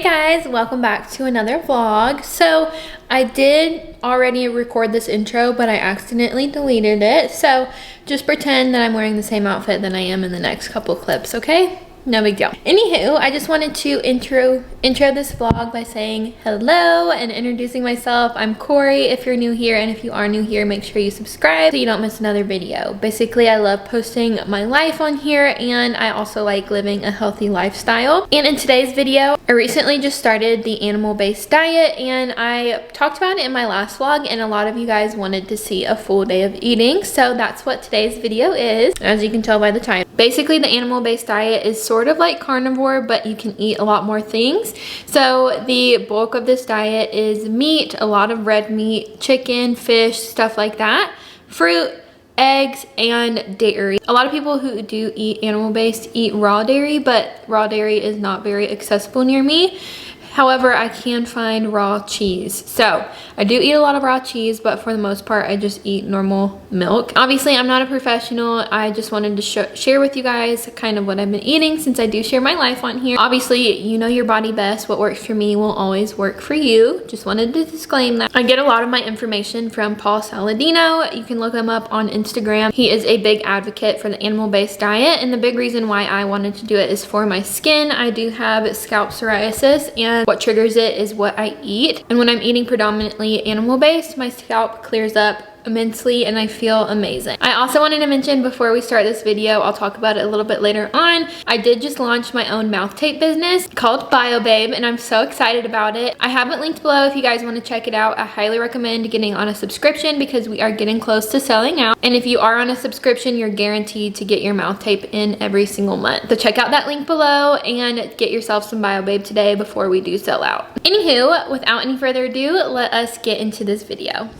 guys, welcome back to another vlog. So I did already record this intro, but I accidentally deleted it. So just pretend that I'm wearing the same outfit that I am in the next couple clips, okay? No big deal. Anywho, I just wanted to intro this vlog by saying hello and introducing myself. I'm Corey if you're new here, and if you are new here, make sure you subscribe so you don't miss another video. Basically, I love posting my life on here, and I also like living a healthy lifestyle. And in today's video, I recently just started the animal-based diet, and I talked about it in my last vlog, and a lot of you guys wanted to see a full day of eating, so that's what today's video is, as you can tell by the time. Basically, the animal-based diet is sort of like carnivore, but you can eat a lot more things. So the bulk of this diet is meat, a lot of red meat, chicken, fish, stuff like that, fruit, eggs, and dairy. A lot of people who do eat animal-based eat raw dairy, but raw dairy is not very accessible near me. However, I can find raw cheese. So I do eat a lot of raw cheese, but for the most part, I just eat normal milk. Obviously, I'm not a professional. I just wanted to share with you guys kind of what I've been eating, since I do share my life on here. Obviously, you know your body best. What works for me will always work for you. Just wanted to disclaim that. I get a lot of my information from Paul Saladino. You can look him up on Instagram. He is a big advocate for the animal-based diet, and the big reason why I wanted to do it is for my skin. I do have scalp psoriasis, and what triggers it is what I eat. And when I'm eating predominantly animal-based, my scalp clears up immensely and I feel amazing. I also wanted to mention before we start this video, I'll talk about it a little bit later on, I did just launch my own mouth tape business called biobabe, and I'm so excited about it. I have it linked below if you guys want to check it out. I highly recommend getting on a subscription because we are getting close to selling out, and if you are on a subscription, you're guaranteed to get your mouth tape in every single month. So check out that link below and get yourself some biobabe today before we do sell out. Anywho, without any further ado, let us get into this video.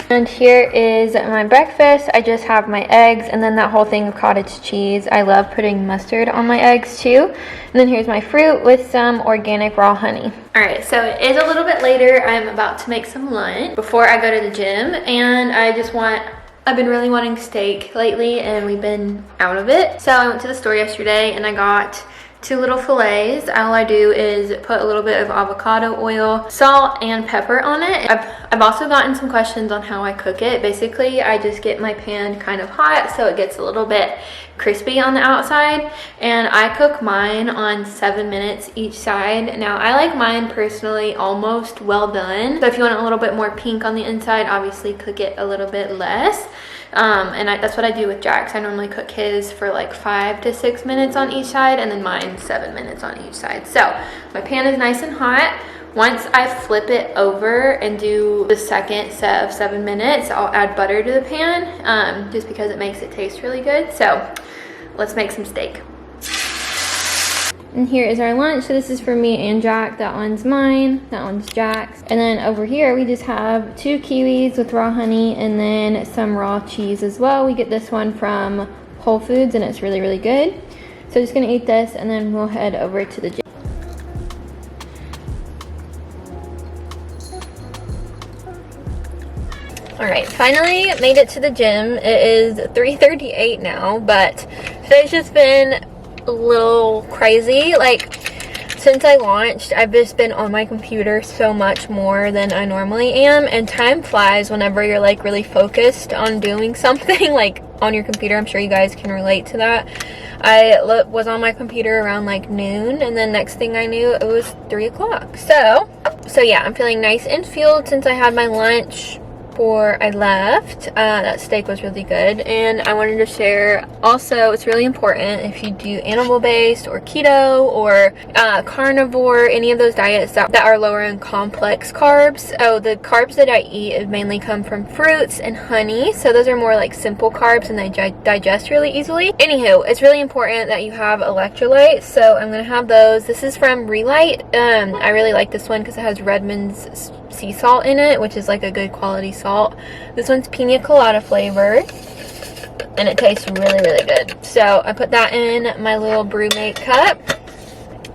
And here is my breakfast. I just have my eggs and then that whole thing of cottage cheese. I love putting mustard on my eggs too. And then here's my fruit with some organic raw honey. All right, so it is a little bit later. I'm about to make some lunch before I go to the gym, and I've been really wanting steak lately and we've been out of it. So I went to the store yesterday and I got 2 little fillets. All I do is put a little bit of avocado oil, salt, and pepper on it. I've also gotten some questions on how I cook it. Basically, I just get my pan kind of hot so it gets a little bit crispy on the outside, and I cook mine on 7 minutes each side. Now, I like mine personally almost well done. So if you want a little bit more pink on the inside, obviously cook it a little bit less. That's what I do with Jack's. I normally cook his for like 5 to 6 minutes on each side, and then mine 7 minutes on each side. So my pan is nice and hot. Once I flip it over and do the second set of 7 minutes, I'll add butter to the pan, just because it makes it taste really good. So let's make some steak. And here is our lunch. So this is for me and Jack. That one's mine, that one's Jack's. And then over here we just have 2 kiwis with raw honey and then some raw cheese as well. We get this one from Whole Foods and it's really, really good. So just gonna eat this and then we'll head over to the gym. All right, finally made it to the gym. It is 3:38 now, but today's just been a little crazy. Like, since I launched, I've just been on my computer so much more than I normally am, and time flies whenever you're like really focused on doing something like on your computer. I'm sure you guys can relate to that. I was on my computer around like noon, and then next thing I knew it was 3 o'clock. So yeah, I'm feeling nice and fueled since I had my lunch before I left. That steak was really good, and I wanted to share also, it's really important if you do animal-based or keto or carnivore, any of those diets that are lower in complex carbs. Oh, the carbs that I eat mainly come from fruits and honey, so those are more like simple carbs and they digest really easily. Anywho, it's really important that you have electrolytes, so I'm gonna have those. This is from Relight. I really like this one because it has Redmond's sea salt in it, which is like a good quality salt. This one's pina colada flavored and it tastes really, really good. So I put that in my little BrewMate cup.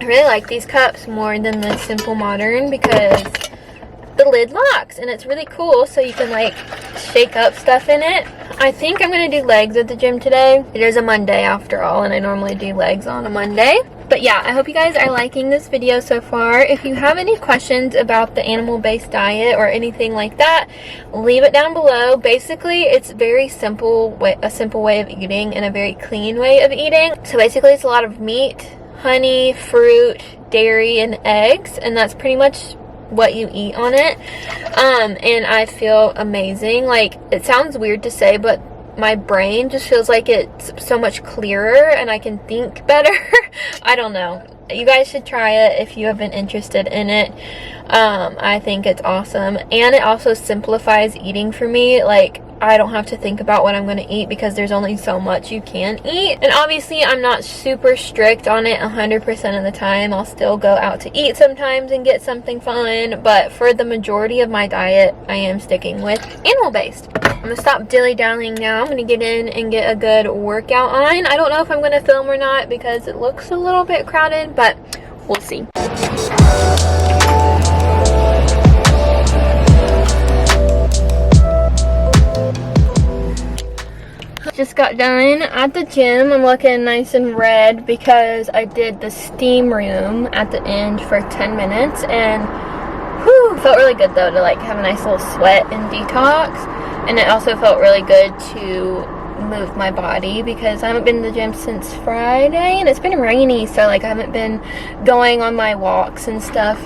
I really like these cups more than the Simple Modern because the lid locks, and it's really cool, so you can like shake up stuff in it. I think I'm gonna do legs at the gym today. It is a Monday after all, and I normally do legs on a Monday. But yeah, I hope you guys are liking this video so far. If you have any questions about the animal-based diet or anything like that, leave it down below. Basically, it's very simple, a simple way of eating and a very clean way of eating. So basically, it's a lot of meat, honey, fruit, dairy, and eggs, and that's pretty much what you eat on it. And I feel amazing. Like, it sounds weird to say, but my brain just feels like it's so much clearer and I can think better. I don't know. You guys should try it if you have been interested in it. I think it's awesome, and it also simplifies eating for me. Like, I don't have to think about what I'm going to eat because there's only so much you can eat. And obviously, I'm not super strict on it 100% of the time. I'll still go out to eat sometimes and get something fun. But for the majority of my diet, I am sticking with animal-based. I'm going to stop dilly-dallying now. I'm going to get in and get a good workout on. I don't know if I'm going to film or not because it looks a little bit crowded, but we'll see. Just got done at the gym. I'm looking nice and red because I did the steam room at the end for 10 minutes, and whew, felt really good though to like have a nice little sweat and detox. And it also felt really good to move my body because I haven't been to the gym since Friday, and it's been rainy, so like I haven't been going on my walks and stuff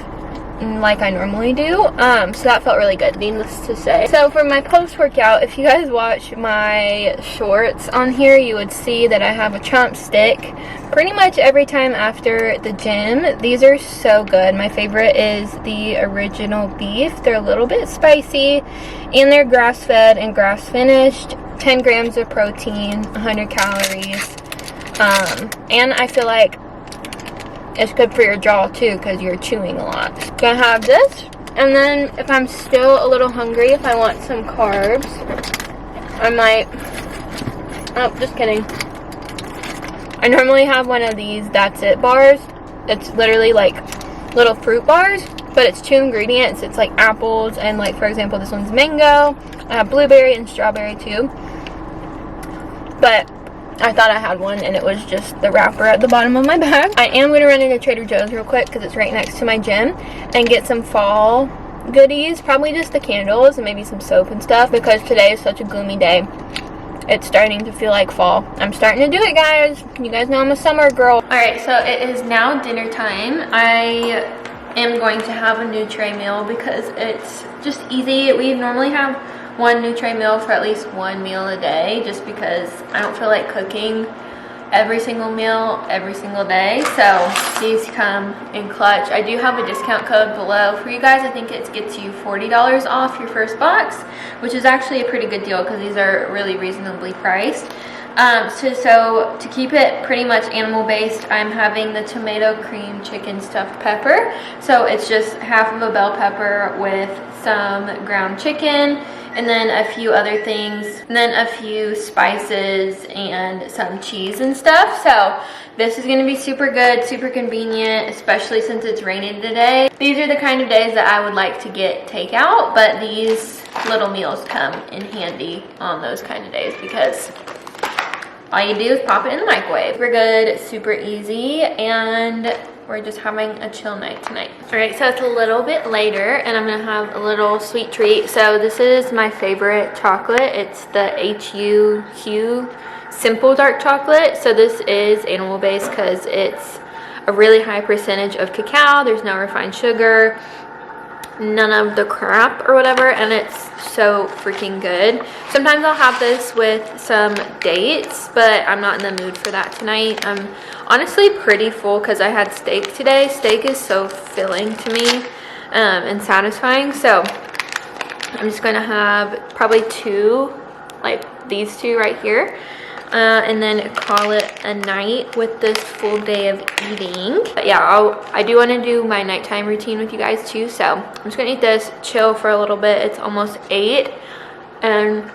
like I normally do. So that felt really good, needless to say. So for my post-workout, if you guys watch my shorts on here, you would see that I have a chomp stick pretty much every time after the gym. These are so good. My favorite is the original beef. They're a little bit spicy, and they're grass-fed and grass-finished. 10 grams of protein, 100 calories, and I feel like it's good for your jaw too because you're chewing a lot. Gonna have this, and then if I'm still a little hungry, if I want some carbs, I might, oh, just kidding. I normally have one of these That's It bars. It's literally like little fruit bars, but it's 2 ingredients. It's like apples, and like, for example, this one's mango. I have blueberry and strawberry too, but I thought I had one and it was just the wrapper at the bottom of my bag. I am going to run into Trader Joe's real quick because it's right next to my gym and get some fall goodies, probably just the candles and maybe some soap and stuff, because today is such a gloomy day. It's starting to feel like fall. I'm starting to do it, guys. You guys know I'm a summer girl. Alright, so it is now dinner time. I am going to have a Nutri meal because it's just easy. We normally have one Nutri meal for at least one meal a day, just because I don't feel like cooking every single meal every single day. So these come in clutch. I do have a discount code below for you guys. I think it gets you $40 off your first box, which is actually a pretty good deal because these are really reasonably priced. So to keep it pretty much animal based, I'm having the tomato cream chicken stuffed pepper. So it's just half of a bell pepper with some ground chicken, and then a few other things, and then a few spices and some cheese and stuff. So this is gonna be super good, super convenient, especially since it's raining today. These are the kind of days that I would like to get takeout, but these little meals come in handy on those kind of days because all you do is pop it in the microwave. We're good, super easy, and we're just having a chill night tonight. All right, so it's a little bit later and I'm gonna have a little sweet treat. So this is my favorite chocolate. It's the HU Simple Dark Chocolate. So this is animal based because it's a really high percentage of cacao. There's no refined sugar, none of the crap or whatever, and it's so freaking good. Sometimes I'll have this with some dates, but I'm not in the mood for that tonight. I'm honestly pretty full because I had steak today. Steak is so filling to me and satisfying, so I'm just gonna have probably 2, like these 2 right here, and then call it a night with this full day of eating. But yeah, I do want to do my nighttime routine with you guys too, so I'm just gonna eat this, chill for a little bit. It's almost 8, and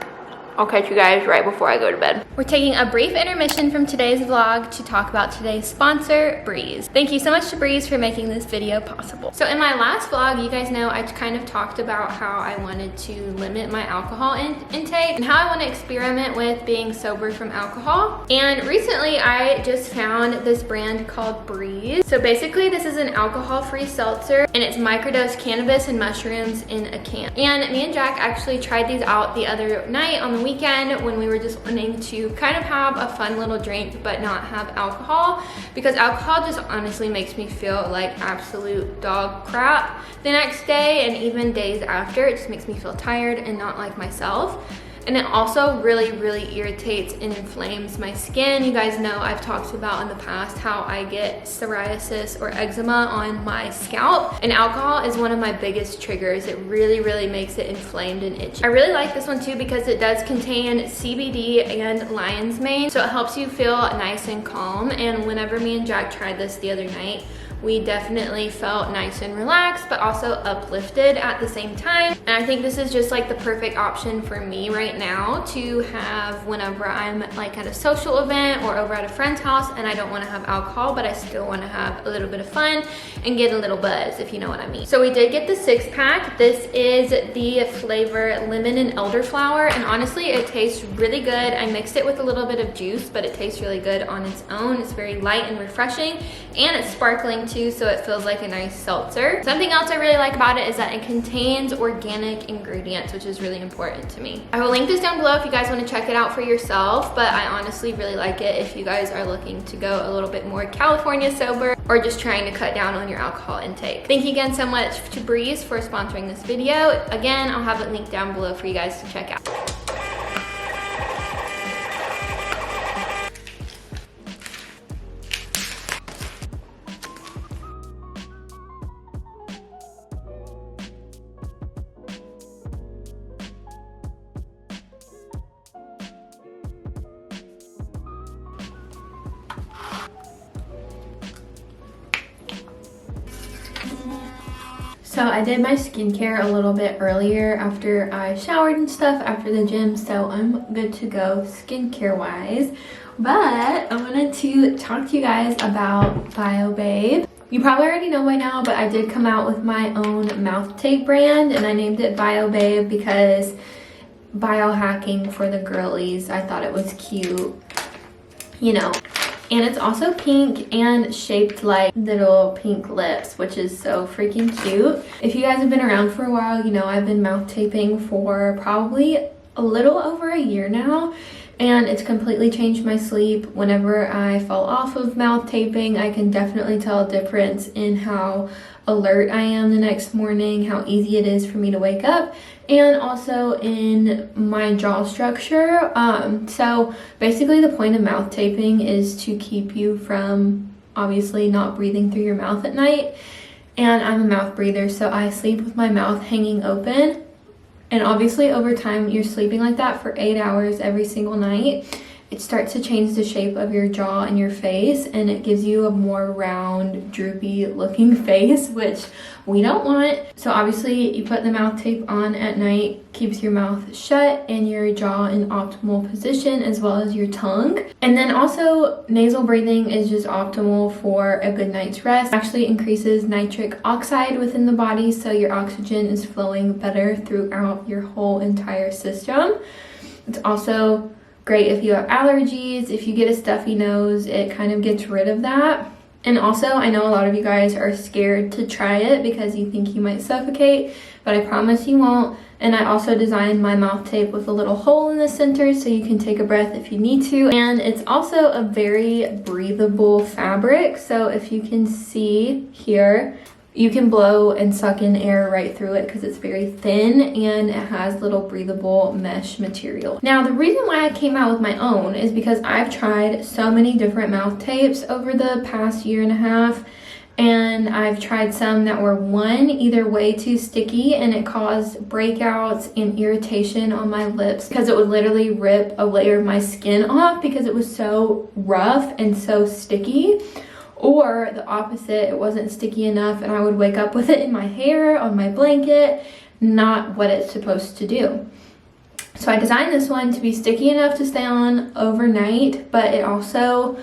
I'll catch you guys right before I go to bed. We're taking a brief intermission from today's vlog to talk about today's sponsor, Breeze. Thank you so much to Breeze for making this video possible. So in my last vlog, you guys know I kind of talked about how I wanted to limit my alcohol intake and how I want to experiment with being sober from alcohol. And recently I just found this brand called Breeze. So basically this is an alcohol-free seltzer and it's microdose cannabis and mushrooms in a can. And me and Jack actually tried these out the other night on the weekend when we were just wanting to kind of have a fun little drink but not have alcohol, because alcohol just honestly makes me feel like absolute dog crap the next day, and even days after. It just makes me feel tired and not like myself. And it also really irritates and inflames my skin. You guys know I've talked about in the past how I get psoriasis or eczema on my scalp, and alcohol is one of my biggest triggers. It really makes it inflamed and itchy. I really like this one too because it does contain CBD and lion's mane, so it helps you feel nice and calm. And whenever me and Jack tried this the other night, we definitely felt nice and relaxed, but also uplifted at the same time. And I think this is just like the perfect option for me right now to have whenever I'm like at a social event or over at a friend's house and I don't want to have alcohol, but I still want to have a little bit of fun and get a little buzz, if you know what I mean. So we did get the 6-pack. This is the flavor lemon and elderflower, and honestly it tastes really good. I mixed it with a little bit of juice, but it tastes really good on its own. It's very light and refreshing, and it's sparkling too, so it feels like a nice seltzer. Something else I really like about it is that it contains organic ingredients, which is really important to me. I will link this down below if you guys want to check it out for yourself, but I honestly really like it if you guys are looking to go a little bit more California sober or just trying to cut down on your alcohol intake. Thank you again so much to Breeze for sponsoring this video. Again, I'll have it linked down below for you guys to check out. So I did my skincare a little bit earlier after I showered and stuff after the gym, so I'm good to go skincare wise. But I wanted to talk to you guys about biobabe. You probably already know by now, but I did come out with my own mouth tape brand, and I named it biobabe because biohacking for the girlies. I thought it was cute, you know. And it's also pink and shaped like little pink lips, which is so freaking cute. If you guys have been around for a while, you know I've been mouth taping for probably a little over a year now, and it's completely changed my sleep. Whenever I fall off of mouth taping, I can definitely tell a difference in how alert I am the next morning, how easy it is for me to wake up, and also in my jaw structure. So basically the point of mouth taping is to keep you from obviously not breathing through your mouth at night. And I'm a mouth breather, so I sleep with my mouth hanging open. And obviously over time you're sleeping like that for 8 hours every single night. It starts to change the shape of your jaw and your face, and it gives you a more round, droopy looking face, which we don't want. So obviously you put the mouth tape on at night, keeps your mouth shut and your jaw in optimal position, as well as your tongue. And then also nasal breathing is just optimal for a good night's rest. It actually increases nitric oxide within the body, so your oxygen is flowing better throughout your whole entire system. It's also great if you have allergies. If you get a stuffy nose, it kind of gets rid of that. And also, I know a lot of you guys are scared to try it because you think you might suffocate, but I promise you won't. And I also designed my mouth tape with a little hole in the center so you can take a breath if you need to. And it's also a very breathable fabric. So if you can see here, you can blow and suck in air right through it because it's very thin and it has little breathable mesh material. Now, the reason why I came out with my own is because I've tried so many different mouth tapes over the past year and a half, and I've tried some that were either way too sticky and it caused breakouts and irritation on my lips because it would literally rip a layer of my skin off because it was so rough and so sticky. Or the opposite, it wasn't sticky enough and I would wake up with it in my hair, on my blanket, not what it's supposed to do. So I designed this one to be sticky enough to stay on overnight, but it also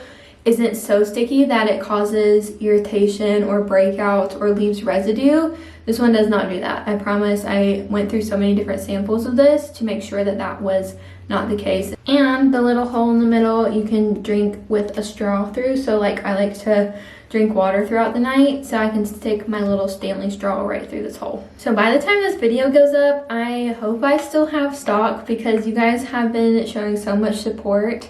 isn't so sticky that it causes irritation or breakouts or leaves residue. This one does not do that. I promise. I went through so many different samples of this to make sure that that was not the case. And the little hole in the middle you can drink with a straw through. So like I like to drink water throughout the night, so I can stick my little Stanley straw right through this hole. So by the time this video goes up, I hope I still have stock because you guys have been showing so much support.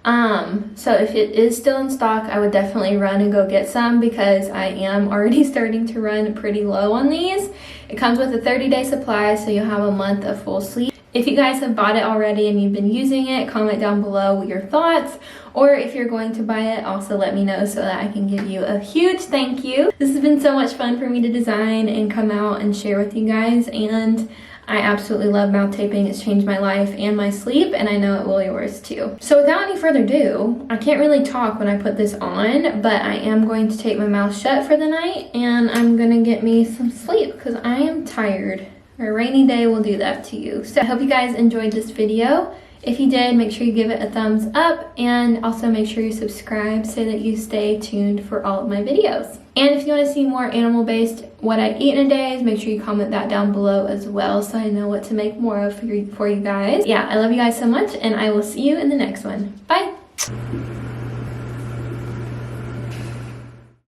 So if it is still in stock, I would definitely run and go get some because I am already starting to run pretty low on these. It comes with a 30-day supply, so you'll have a month of full sleep. If you guys have bought it already and you've been using it, comment down below your thoughts. Or if you're going to buy it, also let me know so that I can give you a huge thank you. This has been so much fun for me to design and come out and share with you guys, and I absolutely love mouth taping. It's changed my life and my sleep, and I know it will yours too. So without any further ado, I can't really talk when I put this on, but I am going to tape my mouth shut for the night, and I'm gonna get me some sleep because I am tired. A rainy day will do that to you. So I hope you guys enjoyed this video. If you did, make sure you give it a thumbs up, and also make sure you subscribe so that you stay tuned for all of my videos. And if you want to see more animal-based what I eat in a day, make sure you comment that down below as well so I know what to make more of for you guys. Yeah, I love you guys so much, and I will see you in the next one. Bye!